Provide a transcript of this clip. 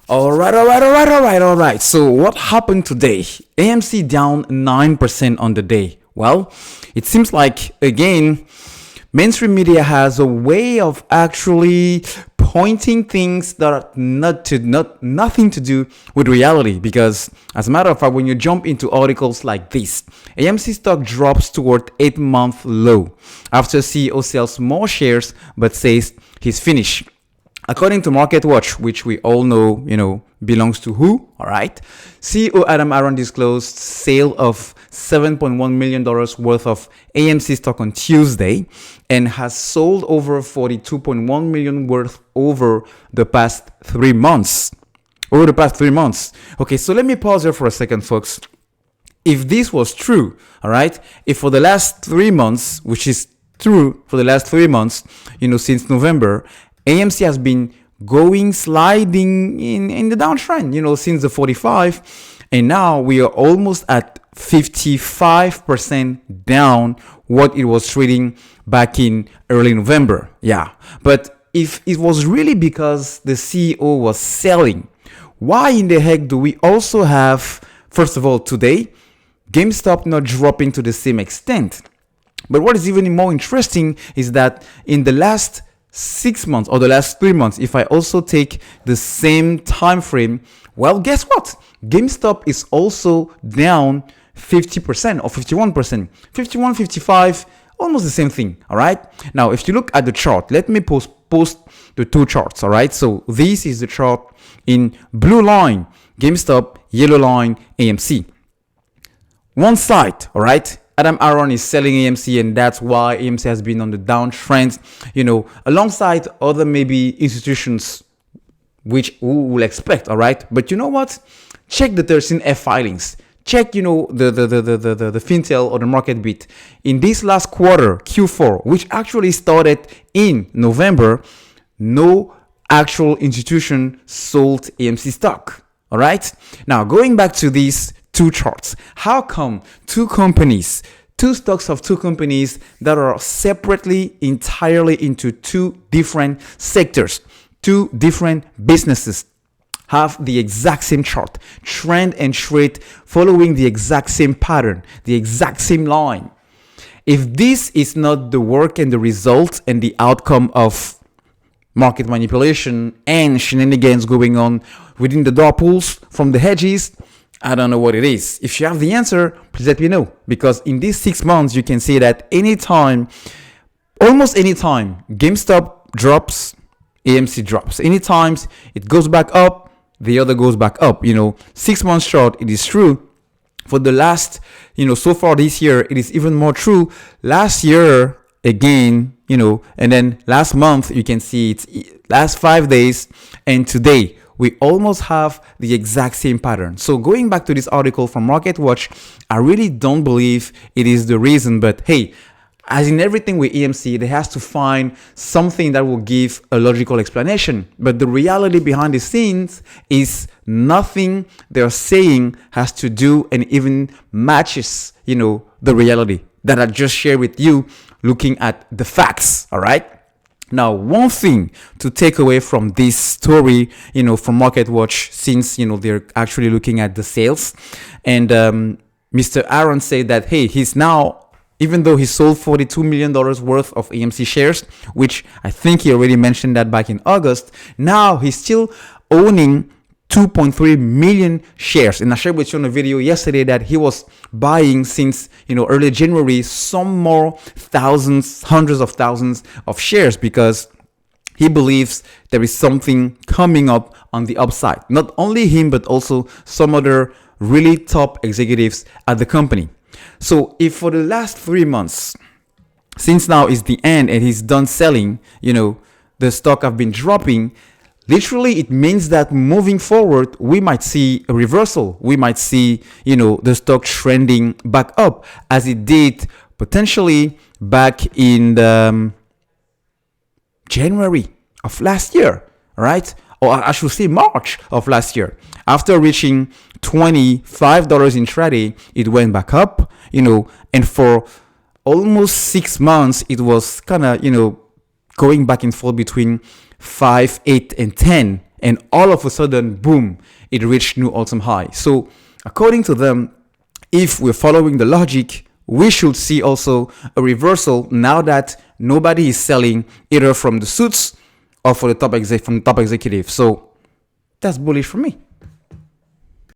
All right. So what happened today? AMC down 9% on the day. Well, it seems like again, mainstream media has a way of actually pointing things that are nothing to do with reality. Because as a matter of fact, when you jump into articles like this, AMC stock drops toward 8-month low after CEO sells more shares but says he's finished. According to MarketWatch, which we all know, belongs to who? All right. CEO Adam Aron disclosed sale of $7.1 million worth of AMC stock on Tuesday and has sold over $42.1 million worth over the past 3 months. Okay, so let me pause here for a second, folks. If this was true, all right, if for the last 3 months, which is true for the last 3 months, since November, AMC has been sliding in the downtrend, since the 45, and now we are almost at 55% down what it was trading back in early November. Yeah, but if it was really because the CEO was selling, why in the heck do we also have, first of all, today, GameStop not dropping to the same extent? But what is even more interesting is that in the last 6 months or the last 3 months, if I also take the same time frame, well, guess what? GameStop is also down 50% or 51%, 51, 55, almost the same thing. All right. Now, if you look at the chart, let me post the two charts. All right. So this is the chart in blue line, GameStop, yellow line, AMC. One side, all right, Adam Aron is selling AMC, and that's why AMC has been on the downtrend, alongside other maybe institutions which we will expect, all right? But you know what? Check the 13F filings. Check, the Fintel or the market beat. In this last quarter, Q4, which actually started in November, no actual institution sold AMC stock, all right? Now, going back to these two charts. How come two stocks of two companies that are separately entirely into two different sectors, two different businesses, have the exact same chart, trend and trade following the exact same pattern, the exact same line? If this is not the work and the result and the outcome of market manipulation and shenanigans going on within the dark pools from the hedges, I don't know what it is. If you have the answer, please let me know. Because in these 6 months, you can see that almost anytime, GameStop drops, AMC drops. Anytime it goes back up, the other goes back up. 6 months short, it is true. For the last, so far this year, it is even more true. Last year, again, and then last month, you can see it's last 5 days, and today, we almost have the exact same pattern. So going back to this article from MarketWatch, I really don't believe it is the reason. But hey, as in everything with AMC, they has to find something that will give a logical explanation. But the reality behind the scenes is nothing they're saying has to do and even matches, the reality that I just shared with you looking at the facts. All right. Now, one thing to take away from this story, from MarketWatch, since, they're actually looking at the sales, and Mr. Aron said that, hey, he's now, even though he sold $42 million worth of AMC shares, which I think he already mentioned that back in August, now he's still owning 2.3 million shares. And I shared with you on a video yesterday that he was buying since, early January, some more hundreds of thousands of shares, because he believes there is something coming up on the upside. Not only him, but also some other really top executives at the company. So if for the last 3 months, since now is the end and he's done selling, the stock have been dropping, literally, it means that moving forward, we might see a reversal. We might see, the stock trending back up as it did potentially back in January of last year, right? Or I should say March of last year. After reaching $25 intraday, it went back up, and for almost 6 months, it was kind of, going back and forth between 5, 8, and 10. and all of a sudden, boom, it reached new all-time high. So according to them, if we're following the logic, we should see also a reversal now that nobody is selling either from the suits or for the top executive. So that's bullish for me.